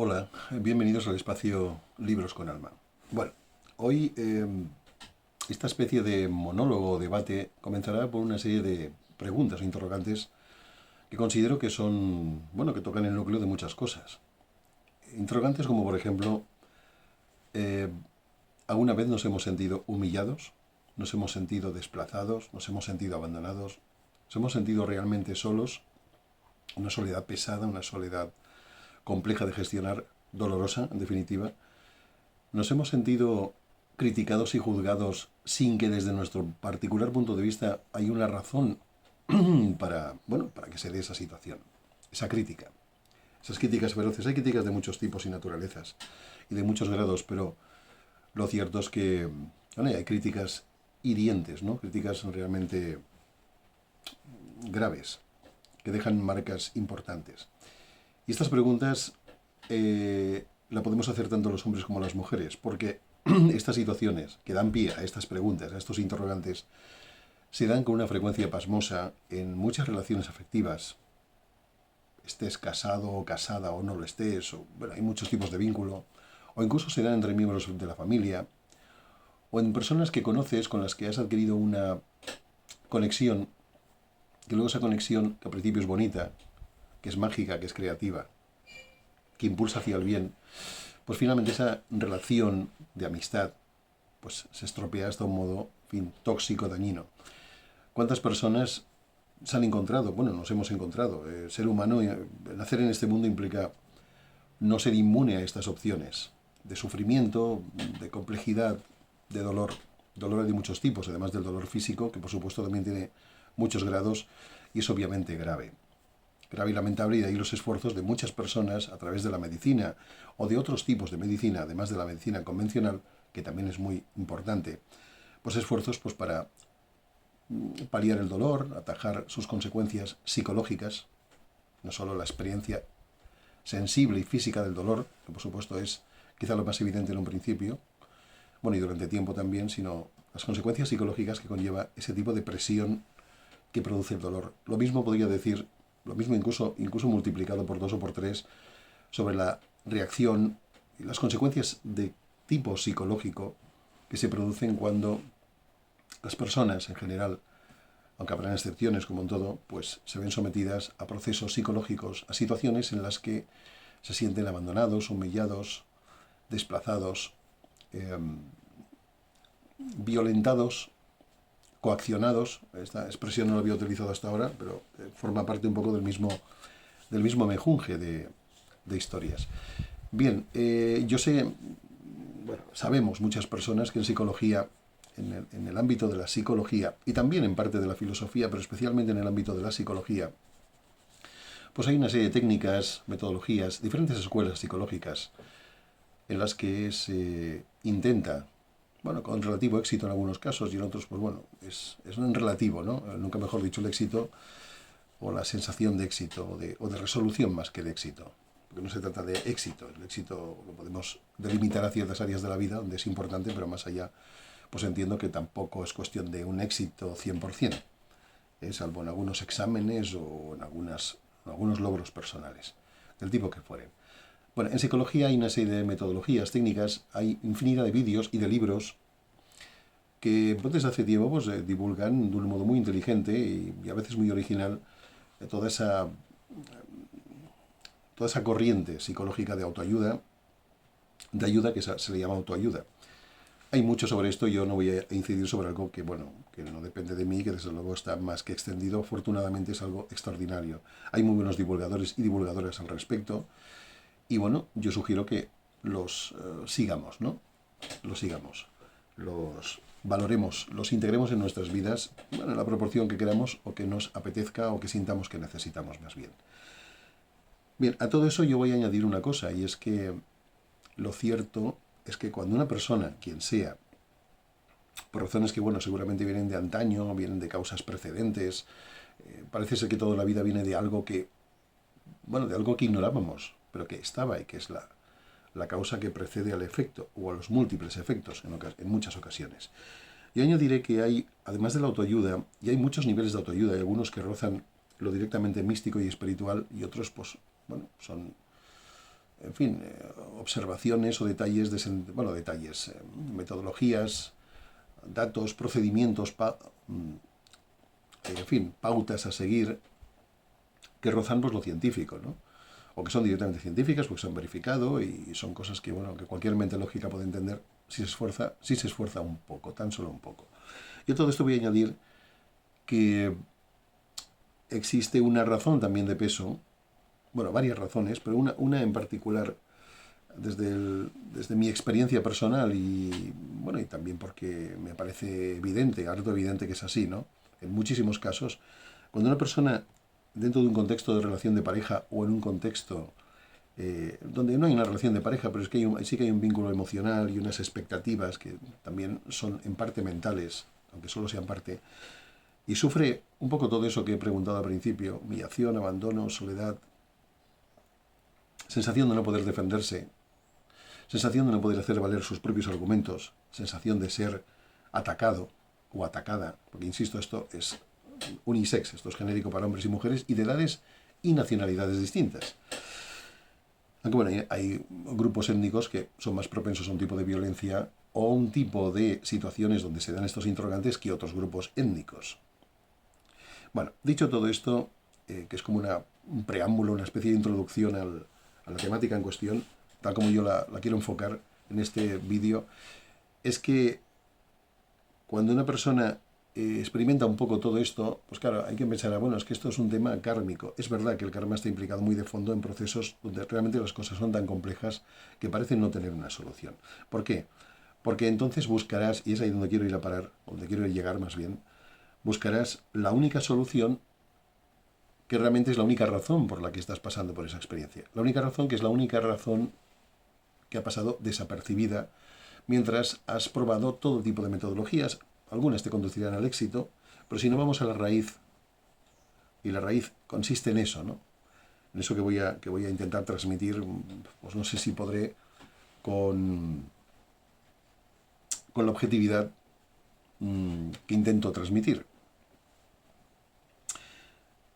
Hola, bienvenidos al espacio Libros con Alma. Bueno, hoy esta especie de monólogo o debate comenzará por una serie de preguntas o interrogantes que considero que son, bueno, que tocan el núcleo de muchas cosas. Interrogantes como, por ejemplo, eh, ¿alguna vez nos hemos sentido humillados? ¿Nos hemos sentido desplazados? ¿Nos hemos sentido abandonados? ¿Nos hemos sentido realmente solos? Una soledad pesada, una soledad compleja de gestionar, dolorosa, en definitiva. Nos hemos sentido criticados y juzgados sin que desde nuestro particular punto de vista hay una razón para que se dé esa situación, esa crítica. Esas críticas feroces, hay críticas de muchos tipos y naturalezas y de muchos grados, pero lo cierto es que hay críticas hirientes, ¿no? Críticas realmente graves, que dejan marcas importantes. Y estas preguntas la podemos hacer tanto los hombres como las mujeres, porque estas situaciones que dan pie a estas preguntas, a estos interrogantes, se dan con una frecuencia pasmosa en muchas relaciones afectivas. Estés casado o casada o no lo estés, o, bueno, hay muchos tipos de vínculo, o incluso se dan entre miembros de la familia, o en personas que conoces con las que has adquirido una conexión, que luego esa conexión, que al principio es bonita, que es mágica, que es creativa, que impulsa hacia el bien, pues finalmente esa relación de amistad pues se estropea hasta un modo, en fin, tóxico, dañino. ¿Cuántas personas se han encontrado? Bueno, nos hemos encontrado. El ser humano, nacer en este mundo implica no ser inmune a estas opciones de sufrimiento, de complejidad, de dolor. Dolor de muchos tipos, además del dolor físico, que por supuesto también tiene muchos grados y es obviamente grave. Grave y lamentable, y de ahí los esfuerzos de muchas personas a través de la medicina o de otros tipos de medicina, además de la medicina convencional, que también es muy importante, pues esfuerzos pues para paliar el dolor, atajar sus consecuencias psicológicas, no solo la experiencia sensible y física del dolor, que por supuesto es quizá lo más evidente en un principio, bueno, y durante tiempo también, sino las consecuencias psicológicas que conlleva ese tipo de presión que produce el dolor. Lo mismo podría decir, lo mismo incluso multiplicado por dos o por tres, sobre la reacción y las consecuencias de tipo psicológico que se producen cuando las personas en general, aunque habrán excepciones como en todo, pues se ven sometidas a procesos psicológicos, a situaciones en las que se sienten abandonados, humillados, desplazados, eh, violentados, coaccionados. Esta expresión no la había utilizado hasta ahora, pero forma parte un poco del mismo mejunje de historias. Bien, yo sé, bueno, sabemos muchas personas que en psicología, en el ámbito de la psicología y también en parte de la filosofía, pero especialmente en el ámbito de la psicología, pues hay una serie de técnicas, metodologías, diferentes escuelas psicológicas en las que se intenta, bueno, con relativo éxito en algunos casos y en otros, pues bueno, es un relativo, ¿no? Nunca mejor dicho, el éxito o la sensación de éxito o de resolución más que de éxito. Porque no se trata de éxito. El éxito lo podemos delimitar a ciertas áreas de la vida donde es importante, pero más allá, pues entiendo que tampoco es cuestión de un éxito 100%, salvo en algunos exámenes o en algunos logros personales, del tipo que fueren. Bueno, en psicología hay una serie de metodologías, técnicas, hay infinidad de vídeos y de libros que desde hace tiempo pues, divulgan de un modo muy inteligente y a veces muy original toda esa corriente psicológica de autoayuda, de ayuda que se le llama autoayuda. Hay mucho sobre esto, yo no voy a incidir sobre algo que, bueno, que no depende de mí, que desde luego está más que extendido, afortunadamente es algo extraordinario. Hay muy buenos divulgadores y divulgadoras al respecto, y bueno, yo sugiero que los sigamos, ¿no? Los sigamos, los valoremos, los integremos en nuestras vidas, bueno, en la proporción que queramos o que nos apetezca o que sintamos que necesitamos más bien. Bien, a todo eso yo voy a añadir una cosa, y es que lo cierto es que cuando una persona, quien sea, por razones que, bueno, seguramente vienen de antaño, vienen de causas precedentes, parece ser que toda la vida viene de algo que, bueno, de algo que ignorábamos, pero que estaba y que es la causa que precede al efecto, o a los múltiples efectos en muchas ocasiones. Yo añadiré que hay, además de la autoayuda, y hay muchos niveles de autoayuda, hay algunos que rozan lo directamente místico y espiritual, y otros, pues, bueno, son en fin, observaciones o detalles, metodologías, datos, procedimientos, en fin, pautas a seguir que rozan pues, lo científico, ¿no? O que son directamente científicas porque se han verificado y son cosas que, bueno, que cualquier mente lógica puede entender si se esfuerza un poco, tan solo un poco. Yo todo esto voy a añadir que existe una razón también de peso, bueno, varias razones, pero una en particular desde mi experiencia personal y, bueno, y también porque me parece evidente, harto evidente que es así, ¿no? En muchísimos casos, cuando una persona dentro de un contexto de relación de pareja o en un contexto donde no hay una relación de pareja, pero es que sí que hay un vínculo emocional y unas expectativas que también son en parte mentales, aunque solo sean parte, y sufre un poco todo eso que he preguntado al principio: humillación, abandono, soledad, sensación de no poder defenderse, sensación de no poder hacer valer sus propios argumentos, sensación de ser atacado o atacada, porque insisto, esto es unisex, esto es genérico para hombres y mujeres y de edades y nacionalidades distintas. Aunque bueno, hay grupos étnicos que son más propensos a un tipo de violencia o un tipo de situaciones donde se dan estos interrogantes que otros grupos étnicos. Bueno, dicho todo esto, que es como un preámbulo, una especie de introducción a la temática en cuestión, tal como yo la quiero enfocar en este vídeo, es que cuando una persona experimenta un poco todo esto, pues claro, hay que pensar, bueno, es que esto es un tema kármico. Es verdad que el karma está implicado muy de fondo en procesos donde realmente las cosas son tan complejas que parecen no tener una solución. ¿Por qué? Porque entonces buscarás, y es ahí donde quiero ir a parar, donde quiero llegar más bien, buscarás la única solución que realmente es la única razón por la que estás pasando por esa experiencia. La única razón que es la única razón que ha pasado desapercibida mientras has probado todo tipo de metodologías. Algunas te conducirán al éxito, pero si no vamos a la raíz, y la raíz consiste en eso, ¿no? En eso que voy a intentar transmitir, pues no sé si podré con la objetividad que intento transmitir.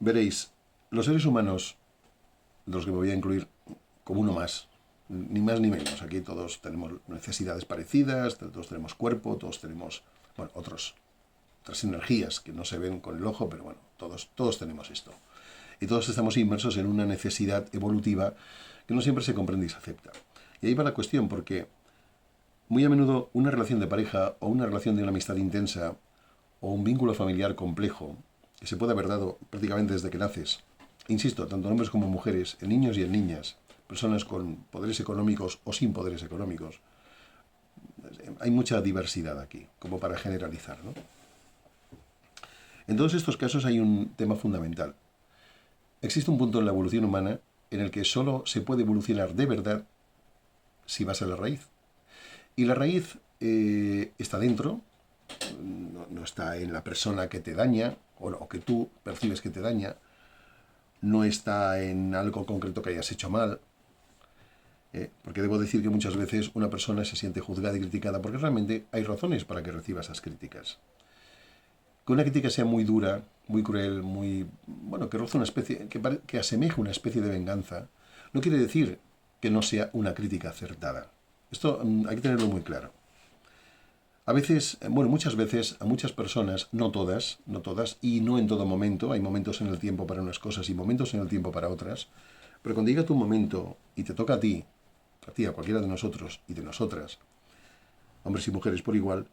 Veréis, los seres humanos, de los que me voy a incluir como uno más ni menos, aquí todos tenemos necesidades parecidas, todos tenemos cuerpo, todos tenemos, bueno, otras energías que no se ven con el ojo, pero bueno, todos tenemos esto. Y todos estamos inmersos en una necesidad evolutiva que no siempre se comprende y se acepta. Y ahí va la cuestión, porque muy a menudo una relación de pareja o una relación de una amistad intensa o un vínculo familiar complejo que se puede haber dado prácticamente desde que naces, insisto, tanto en hombres como en mujeres, en niños y en niñas, personas con poderes económicos o sin poderes económicos, hay mucha diversidad aquí, como para generalizar, ¿no? En todos estos casos hay un tema fundamental. Existe un punto en la evolución humana en el que solo se puede evolucionar de verdad si vas a la raíz. Y la raíz está dentro, no está en la persona que te daña o que tú percibes que te daña, no está en algo concreto que hayas hecho mal, porque debo decir que muchas veces una persona se siente juzgada y criticada porque realmente hay razones para que reciba esas críticas. Que una crítica sea muy dura, muy cruel, bueno, que roza una especie, que asemeje una especie de venganza, no quiere decir que no sea una crítica acertada. Esto hay que tenerlo muy claro. A veces, bueno, muchas veces a muchas personas, no todas, y no en todo momento, hay momentos en el tiempo para unas cosas y momentos en el tiempo para otras, pero cuando llega tu momento y te toca a ti, a cualquiera de nosotros y de nosotras, hombres y mujeres por igual,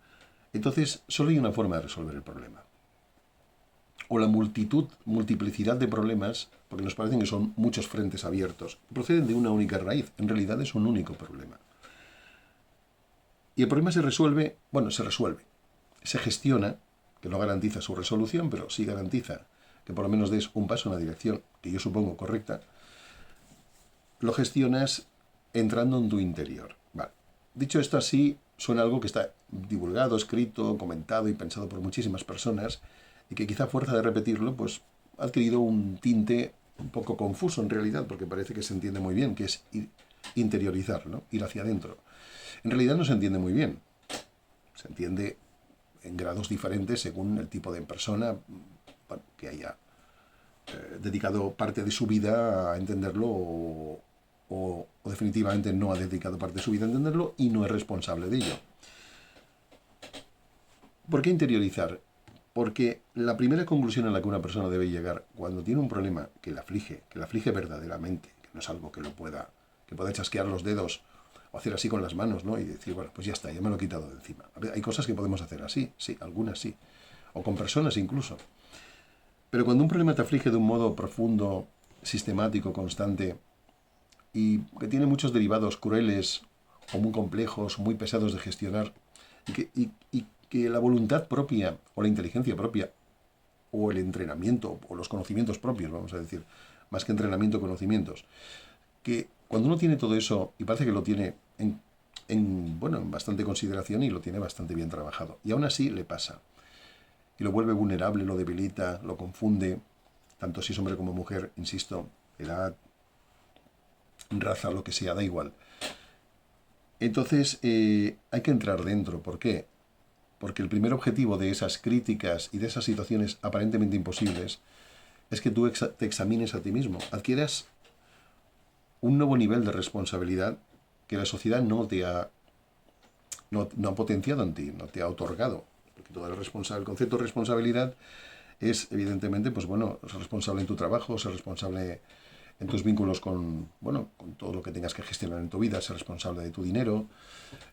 entonces solo hay una forma de resolver el problema. O la multiplicidad de problemas, porque nos parecen que son muchos frentes abiertos, proceden de una única raíz. En realidad es un único problema. Y el problema se resuelve, se gestiona, que no garantiza su resolución, pero sí garantiza que por lo menos des un paso en la dirección que yo supongo correcta. Lo gestionas entrando en tu interior. Vale. Dicho esto así, suena algo que está divulgado, escrito, comentado y pensado por muchísimas personas y que quizá a fuerza de repetirlo, pues ha adquirido un tinte un poco confuso en realidad, porque parece que se entiende muy bien, que es interiorizar, ¿no? Ir hacia adentro. En realidad no se entiende muy bien. Se entiende en grados diferentes según el tipo de persona, bueno, que haya dedicado parte de su vida a entenderlo o o definitivamente no ha dedicado parte de su vida a entenderlo y no es responsable de ello. ¿Por qué interiorizar? Porque la primera conclusión a la que una persona debe llegar cuando tiene un problema que la aflige verdaderamente, que no es algo que pueda chasquear los dedos o hacer así con las manos, ¿no? Y decir, bueno, pues ya está, ya me lo he quitado de encima. A ver, hay cosas que podemos hacer así, sí, algunas sí, o con personas incluso. Pero cuando un problema te aflige de un modo profundo, sistemático, constante, y que tiene muchos derivados crueles o muy complejos, muy pesados de gestionar, y que la voluntad propia o la inteligencia propia o el entrenamiento o los conocimientos propios, vamos a decir, más que entrenamiento, conocimientos, que cuando uno tiene todo eso y parece que lo tiene bueno, en bastante consideración y lo tiene bastante bien trabajado, y aún así le pasa, y lo vuelve vulnerable, lo debilita, lo confunde, tanto si es hombre como mujer, insisto, edad, raza, lo que sea, da igual. Entonces hay que entrar dentro. ¿Por qué? Porque el primer objetivo de esas críticas y de esas situaciones aparentemente imposibles es que tú te examines a ti mismo, adquieras un nuevo nivel de responsabilidad que la sociedad no ha potenciado en ti, no te ha otorgado. Porque todo el concepto de responsabilidad es, evidentemente, pues bueno, ser responsable en tu trabajo, ser responsable en tus vínculos con, bueno, con todo lo que tengas que gestionar en tu vida, ser responsable de tu dinero,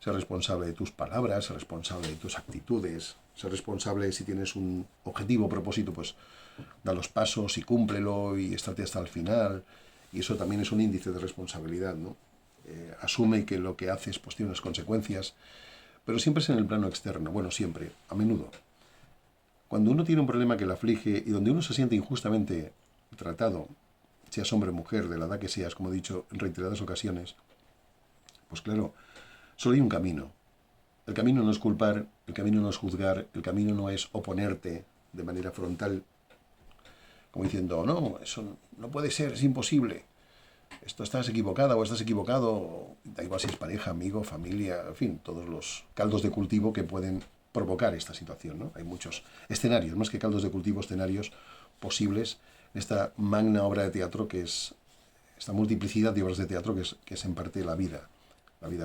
ser responsable de tus palabras, ser responsable de tus actitudes, ser responsable si tienes un objetivo, propósito, pues da los pasos y cúmplelo y estate hasta el final. Y eso también es un índice de responsabilidad, ¿no? Asume que lo que haces pues tiene unas consecuencias, pero siempre es en el plano externo, bueno, siempre, a menudo. Cuando uno tiene un problema que le aflige y donde uno se siente injustamente tratado, seas hombre o mujer, de la edad que seas, como he dicho en reiteradas ocasiones, pues claro, solo hay un camino. El camino no es culpar, el camino no es juzgar, el camino no es oponerte de manera frontal, como diciendo, no, eso no puede ser, es imposible. Esto estás equivocada o estás equivocado, da igual si es pareja, amigo, familia, en fin, todos los caldos de cultivo que pueden provocar esta situación, ¿no? Hay muchos escenarios, más que caldos de cultivo, escenarios posibles en esta magna obra de teatro que es esta multiplicidad de obras de teatro que es en parte la vida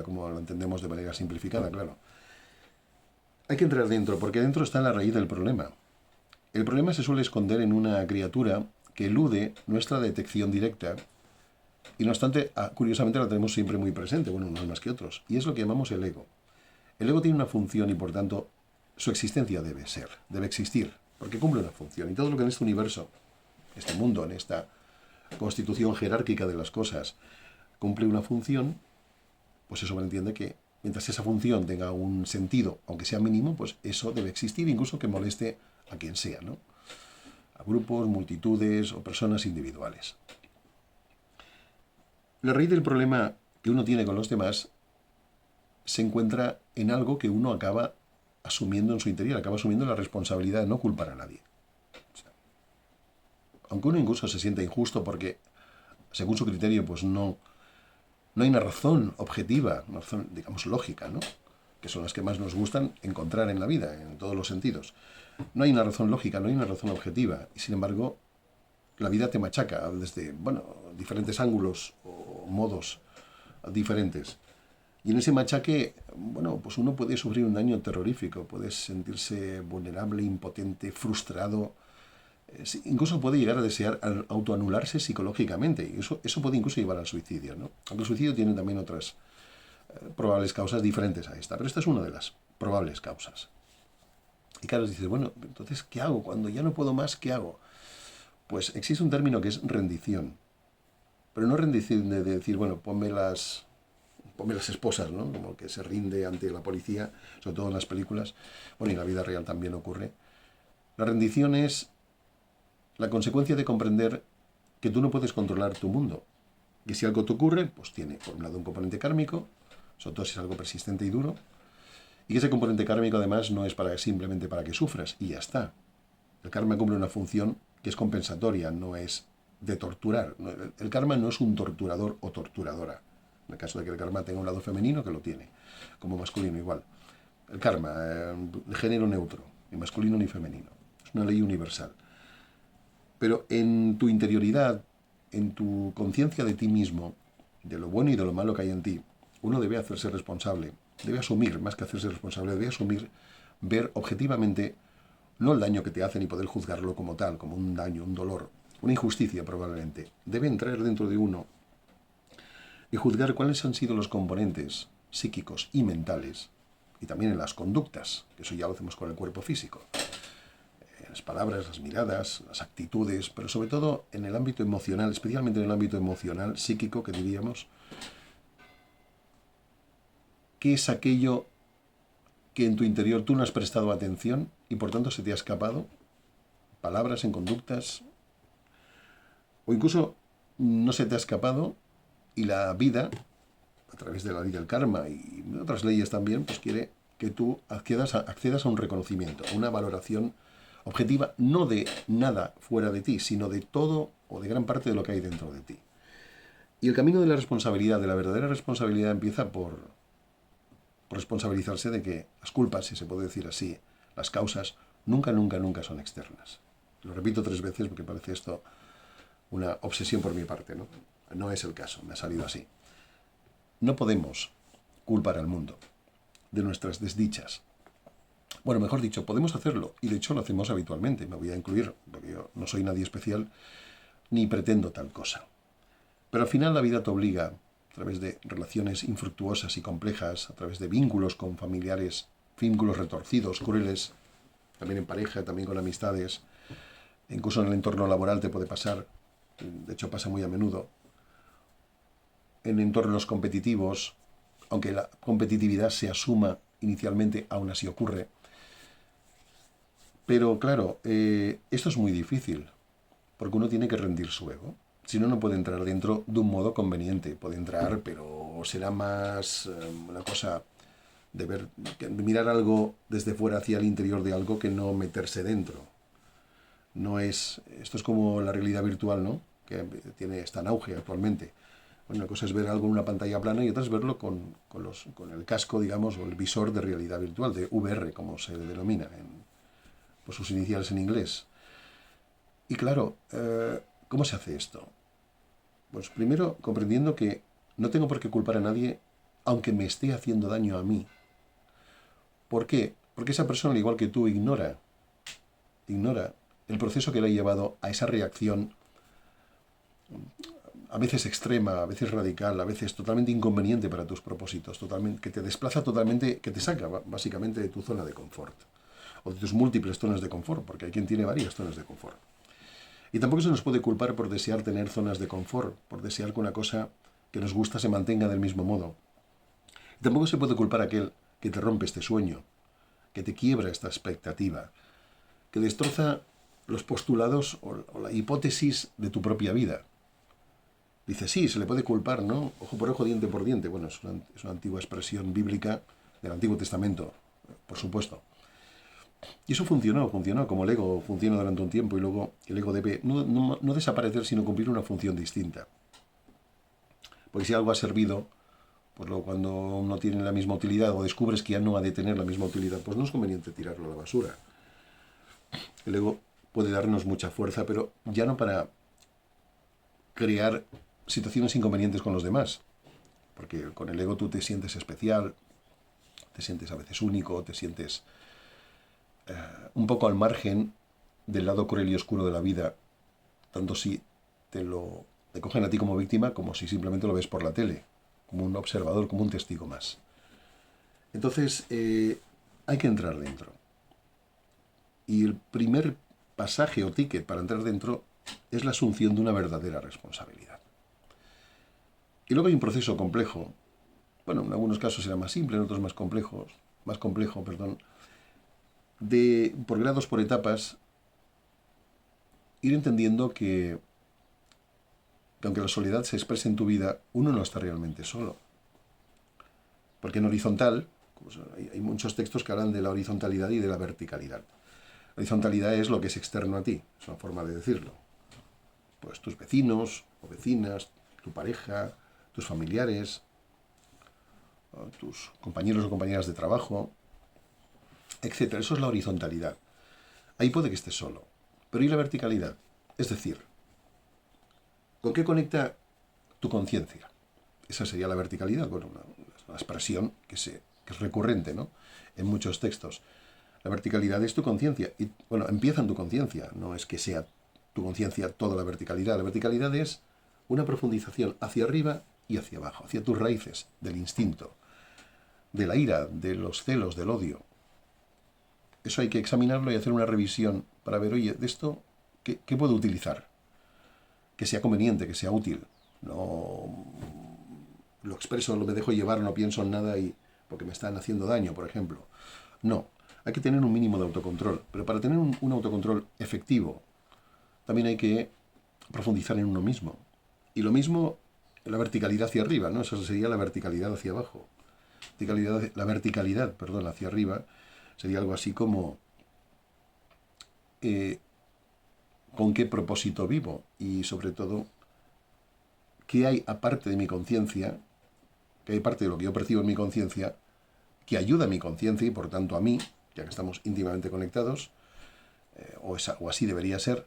como lo entendemos de manera simplificada, claro. Hay que entrar dentro, porque dentro está la raíz del problema. El problema se suele esconder en una criatura que elude nuestra detección directa y no obstante, curiosamente la tenemos siempre muy presente, bueno, unos más que otros, y es lo que llamamos el ego. El ego tiene una función y por tanto su existencia debe existir, porque cumple una función. Y todo lo que en este universo, este mundo, en esta constitución jerárquica de las cosas, cumple una función, pues eso entiende que mientras esa función tenga un sentido, aunque sea mínimo, pues eso debe existir, incluso que moleste a quien sea, ¿no? A grupos, multitudes o personas individuales. La raíz del problema que uno tiene con los demás se encuentra en algo que uno acaba asumiendo en su interior, acaba asumiendo la responsabilidad de no culpar a nadie. O sea, aunque uno incluso se sienta injusto porque, según su criterio, pues no hay una razón objetiva, una razón, digamos, lógica, ¿no? Que son las que más nos gustan encontrar en la vida, en todos los sentidos. No hay una razón lógica, no hay una razón objetiva, y sin embargo, la vida te machaca desde, bueno, diferentes ángulos o modos diferentes. Y en ese machaque, bueno, pues uno puede sufrir un daño terrorífico, puede sentirse vulnerable, impotente, frustrado, incluso puede llegar a desear autoanularse psicológicamente, y eso puede incluso llevar al suicidio, ¿no? Aunque el suicidio tiene también otras probables causas diferentes a esta, pero esta es una de las probables causas. Y claro, dices, bueno, entonces, ¿qué hago? Cuando ya no puedo más, ¿qué hago? Pues existe un término que es rendición, pero no rendición de decir, bueno, ponme las esposas, ¿no? Como el que se rinde ante la policía, sobre todo en las películas, bueno, y en la vida real también ocurre. La rendición es la consecuencia de comprender que tú no puedes controlar tu mundo. Y si algo te ocurre, pues tiene, por un lado, un componente kármico, sobre todo si es algo persistente y duro, y que ese componente kármico además no es simplemente para que sufras, y ya está. El karma cumple una función que es compensatoria, no es de torturar. El karma no es un torturador o torturadora. En el caso de que el karma tenga un lado femenino, que lo tiene, como masculino igual. El karma, de género neutro, ni masculino ni femenino. Es una ley universal. Pero en tu interioridad, en tu conciencia de ti mismo, de lo bueno y de lo malo que hay en ti, uno debe hacerse responsable, debe asumir, más que hacerse responsable, debe asumir, ver objetivamente no el daño que te hacen y poder juzgarlo como tal, como un daño, un dolor, una injusticia probablemente. Debe entrar dentro de uno y juzgar cuáles han sido los componentes psíquicos y mentales, y también en las conductas, que eso ya lo hacemos con el cuerpo físico, las palabras, las miradas, las actitudes, pero sobre todo en el ámbito emocional, especialmente en el ámbito emocional, psíquico, que diríamos, ¿qué es aquello que en tu interior tú no has prestado atención y por tanto se te ha escapado? Palabras en conductas, o incluso no se te ha escapado y la vida, a través de la ley del karma y otras leyes también, pues quiere que tú accedas a un reconocimiento, a una valoración objetiva, no de nada fuera de ti, sino de todo o de gran parte de lo que hay dentro de ti. Y el camino de la responsabilidad, de la verdadera responsabilidad, empieza por responsabilizarse de que las culpas, si se puede decir así, las causas, nunca, nunca, nunca son externas. Lo repito 3 veces porque parece esto una obsesión por mi parte, ¿no? No es el caso, me ha salido así. No podemos culpar al mundo de nuestras desdichas. Bueno, mejor dicho, podemos hacerlo, y de hecho lo hacemos habitualmente, me voy a incluir, porque yo no soy nadie especial, ni pretendo tal cosa. Pero al final la vida te obliga, a través de relaciones infructuosas y complejas, a través de vínculos con familiares, vínculos retorcidos, crueles, también en pareja, también con amistades, incluso en el entorno laboral te puede pasar, de hecho pasa muy a menudo, en entornos competitivos, aunque la competitividad se asuma inicialmente, aún así ocurre. Pero claro, esto es muy difícil, porque uno tiene que rendir su ego. Si no, no puede entrar dentro de un modo conveniente. Puede entrar, pero será más una cosa de ver, de mirar algo desde fuera hacia el interior de algo que no meterse dentro. No es, esto es como la realidad virtual, ¿no? Que está en auge actualmente. Bueno, una cosa es ver algo en una pantalla plana y otra es verlo con el casco, digamos, o el visor de realidad virtual, de VR, como se denomina, por sus iniciales en inglés. Y claro, ¿cómo se hace esto? Pues primero comprendiendo que no tengo por qué culpar a nadie aunque me esté haciendo daño a mí. ¿Por qué? Porque esa persona, al igual que tú, ignora el proceso que le ha llevado a esa reacción, a veces extrema, a veces radical, a veces totalmente inconveniente para tus propósitos, totalmente, que te desplaza totalmente, que te saca básicamente de tu zona de confort, o de tus múltiples zonas de confort, porque hay quien tiene varias zonas de confort. Y tampoco se nos puede culpar por desear tener zonas de confort, por desear que una cosa que nos gusta se mantenga del mismo modo. Y tampoco se puede culpar a aquel que te rompe este sueño, que te quiebra esta expectativa, que destroza los postulados o la hipótesis de tu propia vida. Dice, sí, se le puede culpar, ¿no? Ojo por ojo, diente por diente. Bueno, es una antigua expresión bíblica del Antiguo Testamento, por supuesto. Y eso funcionó como el ego funciona durante un tiempo y luego el ego debe no desaparecer, sino cumplir una función distinta. Porque si algo ha servido, pues luego cuando no tiene la misma utilidad o descubres que ya no ha de tener la misma utilidad, pues no es conveniente tirarlo a la basura. El ego puede darnos mucha fuerza, pero ya no para crear situaciones inconvenientes con los demás. Porque con el ego tú te sientes especial, te sientes a veces único, te sientes un poco al margen del lado cruel y oscuro de la vida, tanto si te cogen a ti como víctima como si simplemente lo ves por la tele, como un observador, como un testigo más. Entonces, hay que entrar dentro. Y el primer pasaje o ticket para entrar dentro es la asunción de una verdadera responsabilidad. Y luego hay un proceso complejo, bueno, en algunos casos será más simple, en otros más complejo, de, por grados, por etapas, ir entendiendo que aunque la soledad se exprese en tu vida, uno no está realmente solo. Porque en horizontal, pues hay muchos textos que hablan de la horizontalidad y de la verticalidad. La horizontalidad es lo que es externo a ti, es una forma de decirlo. Pues tus vecinos o vecinas, tu pareja, tus familiares, tus compañeros o compañeras de trabajo, etc. Eso es la horizontalidad. Ahí puede que estés solo. Pero ¿y la verticalidad? Es decir, ¿con qué conecta tu conciencia? Esa sería la verticalidad, bueno, una expresión que es recurrente, ¿no?, en muchos textos. La verticalidad es tu conciencia. Y, bueno, empieza en tu conciencia. No es que sea tu conciencia toda la verticalidad. La verticalidad es una profundización hacia arriba y hacia abajo, hacia tus raíces, del instinto, de la ira, de los celos, del odio. Eso hay que examinarlo y hacer una revisión para ver, oye, de esto, ¿qué puedo utilizar? Que sea conveniente, que sea útil. No lo expreso, lo me dejo llevar, no pienso en nada y porque me están haciendo daño, por ejemplo. No, hay que tener un mínimo de autocontrol. Pero para tener un autocontrol efectivo, también hay que profundizar en uno mismo. Y lo mismo, la verticalidad hacia arriba, ¿no? Esa sería la verticalidad hacia abajo. La verticalidad, perdón, hacia arriba sería algo así como con qué propósito vivo y sobre todo qué hay aparte de mi conciencia, qué hay parte de lo que yo percibo en mi conciencia que ayuda a mi conciencia y por tanto a mí, ya que estamos íntimamente conectados, o así debería ser,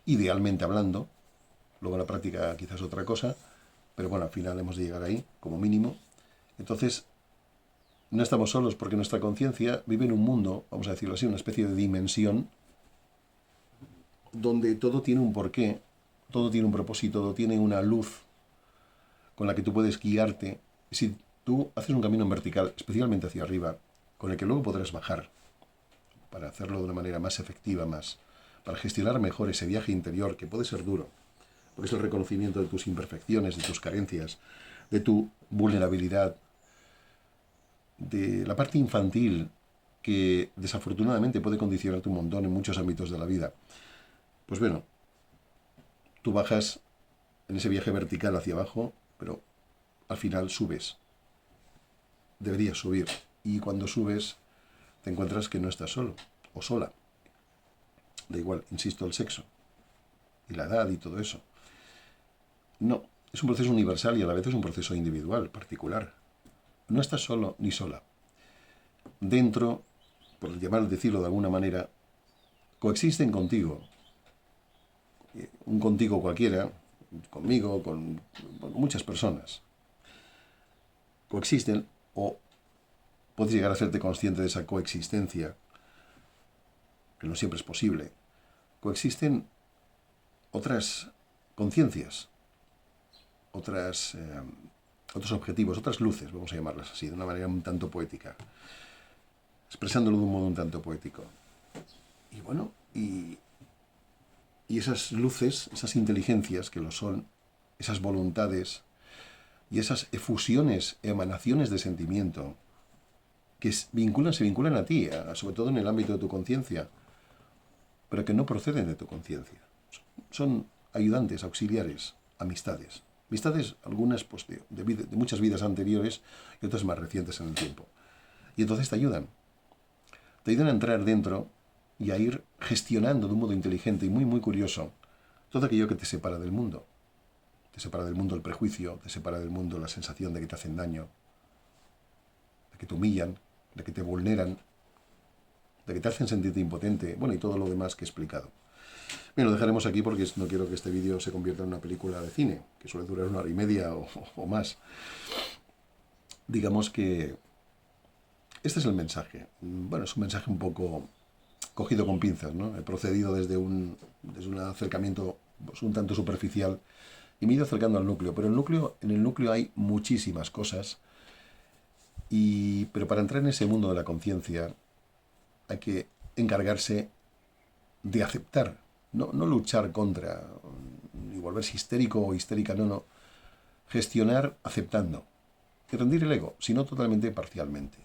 idealmente hablando. Luego la práctica quizás es otra cosa, pero bueno, al final hemos de llegar ahí, como mínimo. Entonces, no estamos solos porque nuestra conciencia vive en un mundo, vamos a decirlo así, una especie de dimensión, donde todo tiene un porqué, todo tiene un propósito, todo tiene una luz con la que tú puedes guiarte. Si tú haces un camino en vertical, especialmente hacia arriba, con el que luego podrás bajar, para hacerlo de una manera más efectiva, para gestionar mejor ese viaje interior, que puede ser duro, porque es el reconocimiento de tus imperfecciones, de tus carencias, de tu vulnerabilidad, de la parte infantil que desafortunadamente puede condicionarte un montón en muchos ámbitos de la vida. Pues bueno, tú bajas en ese viaje vertical hacia abajo, pero al final subes. Deberías subir. Y cuando subes, te encuentras que no estás solo o sola. Da igual, insisto, el sexo y la edad y todo eso. No, es un proceso universal y a la vez es un proceso individual, particular. No estás solo ni sola. Dentro, por decirlo de alguna manera, coexisten contigo. Un contigo cualquiera, conmigo, con muchas personas. Coexisten o puedes llegar a hacerte consciente de esa coexistencia, que no siempre es posible. Coexisten otras conciencias, otros objetivos, otras luces, vamos a llamarlas así, de una manera un tanto poética, expresándolo de un modo un tanto poético. Y bueno, y esas luces, esas inteligencias que lo son, esas voluntades y esas efusiones, emanaciones de sentimiento que se vinculan a ti, sobre todo en el ámbito de tu conciencia, pero que no proceden de tu conciencia. Son ayudantes, auxiliares, amistades. Amistades, algunas pues, de muchas vidas anteriores y otras más recientes en el tiempo. Y entonces te ayudan. Te ayudan a entrar dentro y a ir gestionando de un modo inteligente y muy, muy curioso todo aquello que te separa del mundo. Te separa del mundo el prejuicio, te separa del mundo la sensación de que te hacen daño, de que te humillan, de que te vulneran, de que te hacen sentirte impotente, bueno, y todo lo demás que he explicado. Bien, lo dejaremos aquí porque no quiero que este vídeo se convierta en una película de cine, que suele durar 1 hora y media o más. Digamos que este es el mensaje. Bueno, es un mensaje un poco cogido con pinzas, ¿no? He procedido desde un acercamiento pues, un tanto superficial y me he ido acercando al núcleo, pero en el núcleo hay muchísimas cosas, pero para entrar en ese mundo de la conciencia hay que encargarse de aceptar, no luchar contra, ni volverse histérico o histérica, no. Gestionar aceptando. Y rendir el ego, sino totalmente parcialmente.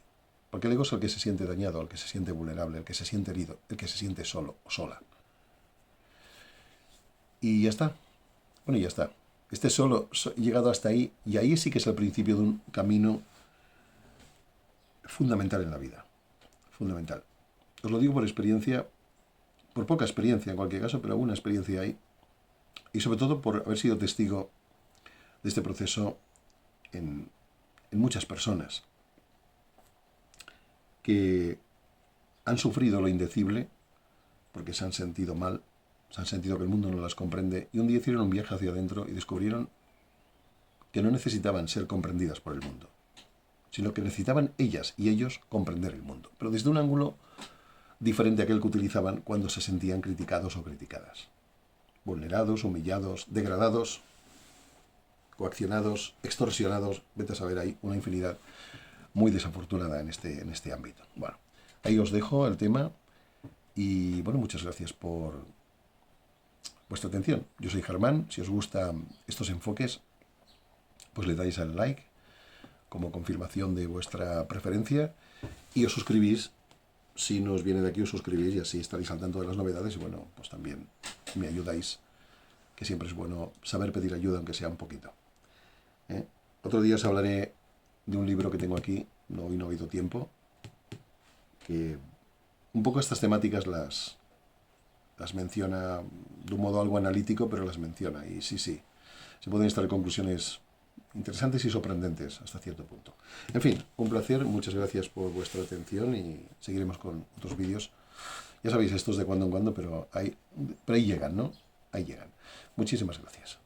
Porque el ego es el que se siente dañado, el que se siente vulnerable, el que se siente herido, el que se siente solo o sola. Y ya está. Bueno, y ya está. He llegado hasta ahí, y ahí sí que es el principio de un camino fundamental en la vida. Fundamental. Os lo digo por experiencia, por poca experiencia en cualquier caso, pero alguna experiencia hay. Y sobre todo por haber sido testigo de este proceso en muchas personas que han sufrido lo indecible porque se han sentido mal, se han sentido que el mundo no las comprende y un día hicieron un viaje hacia adentro y descubrieron que no necesitaban ser comprendidas por el mundo, sino que necesitaban ellas y ellos comprender el mundo, pero desde un ángulo diferente a aquel que utilizaban cuando se sentían criticados o criticadas. Vulnerados, humillados, degradados, coaccionados, extorsionados, vete a saber, hay una infinidad muy desafortunada en este ámbito. Bueno, ahí os dejo el tema y bueno, muchas gracias por vuestra atención. Yo soy Germán, si os gustan estos enfoques, pues le dais al like como confirmación de vuestra preferencia y os suscribís. Si nos viene de aquí, os suscribís y así estaréis al tanto de las novedades y bueno, pues también me ayudáis, que siempre es bueno saber pedir ayuda, aunque sea un poquito. Otro día os hablaré de un libro que tengo aquí, hoy no ha habido tiempo, que un poco estas temáticas las menciona de un modo algo analítico, pero las menciona y sí, se pueden extraer conclusiones interesantes y sorprendentes hasta cierto punto. En fin, un placer, muchas gracias por vuestra atención y seguiremos con otros vídeos. Ya sabéis, estos de cuando en cuando, pero ahí llegan, ¿no? Ahí llegan. Muchísimas gracias.